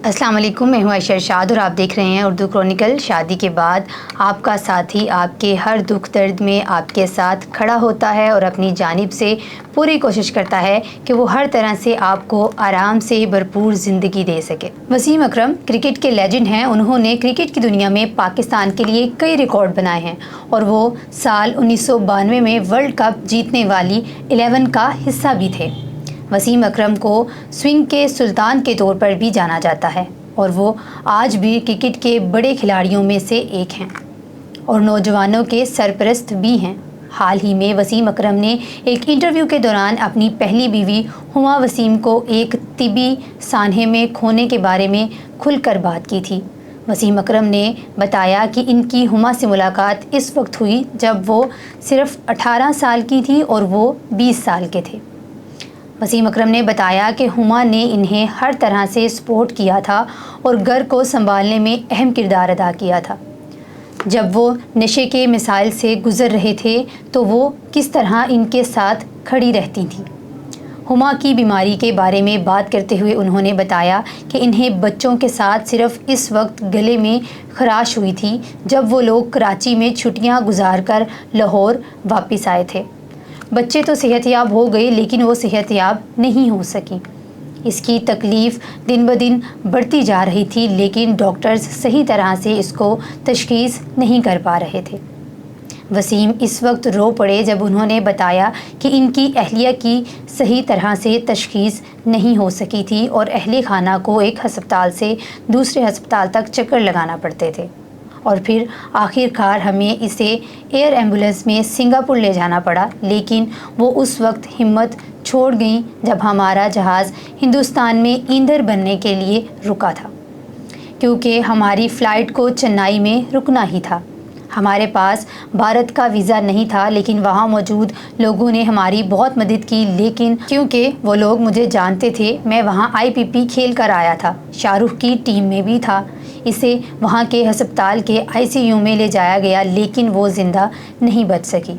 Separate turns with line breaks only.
अस्सलाम वालेकुम, मैं हूँ आयशा इरशाद और आप देख रहे हैं उर्दू क्रॉनिकल। शादी के बाद आपका साथी आपके हर दुख दर्द में आपके साथ खड़ा होता है और अपनी जानिब से पूरी कोशिश करता है कि वो हर तरह से आपको आराम से भरपूर ज़िंदगी दे सके। वसीम अकरम क्रिकेट के लेजेंड हैं। उन्होंने क्रिकेट की दुनिया में पाकिस्तान के लिए कई रिकॉर्ड बनाए हैं और वो साल 1992 में वर्ल्ड कप जीतने वाली 11 का हिस्सा भी थे। वसीम अकरम को स्विंग के सुल्तान के तौर पर भी जाना जाता है और वो आज भी क्रिकेट के बड़े खिलाड़ियों में से एक हैं और नौजवानों के सरपरस्त भी हैं। हाल ही में वसीम अकरम ने एक इंटरव्यू के दौरान अपनी पहली बीवी हुमा वसीम को एक तिबी सान्हे में खोने के बारे में खुलकर बात की थी। वसीम अकरम ने बताया कि इनकी हुमा से मुलाकात इस वक्त हुई जब वो सिर्फ 18 साल की थी और वो 20 साल के थे। वसीम अकरम ने बताया कि हुमा ने इन्हें हर तरह से सपोर्ट किया था और घर को संभालने में अहम किरदार अदा किया था। जब वो नशे के मिसाइल से गुज़र रहे थे तो वो किस तरह इनके साथ खड़ी रहती थीं। हुमा की बीमारी के बारे में बात करते हुए उन्होंने बताया कि इन्हें बच्चों के साथ सिर्फ इस वक्त गले में खराश हुई थी जब वो लोग कराची में छुट्टियां गुजारकर लाहौर वापस आए थे। बच्चे तो सेहतयाब हो गए लेकिन वो सेहतयाब नहीं हो सकी। इसकी तकलीफ़ दिन ब दिन बढ़ती जा रही थी लेकिन डॉक्टर्स सही तरह से इसको तशख़ीस नहीं कर पा रहे थे। वसीम इस वक्त रो पड़े जब उन्होंने बताया कि इनकी अहलिया की सही तरह से तशख़ीस नहीं हो सकी थी और अहले खाना को एक हस्पताल से दूसरे हस्पताल तक चक्कर लगाना पड़ते थे और फिर आखिरकार हमें इसे एयर एम्बुलेंस में सिंगापुर ले जाना पड़ा। लेकिन वो उस वक्त हिम्मत छोड़ गई जब हमारा जहाज़ हिंदुस्तान में ईंधन बनने के लिए रुका था, क्योंकि हमारी फ़्लाइट को चेन्नई में रुकना ही था। हमारे पास भारत का वीज़ा नहीं था लेकिन वहाँ मौजूद लोगों ने हमारी बहुत मदद की। लेकिन क्योंकि वो लोग मुझे जानते थे, मैं वहाँ IPP खेल कर आया था, शाहरुख की टीम में भी था। इसे वहाँ के हस्पताल के ICU में ले जाया गया लेकिन वो ज़िंदा नहीं बच सकी।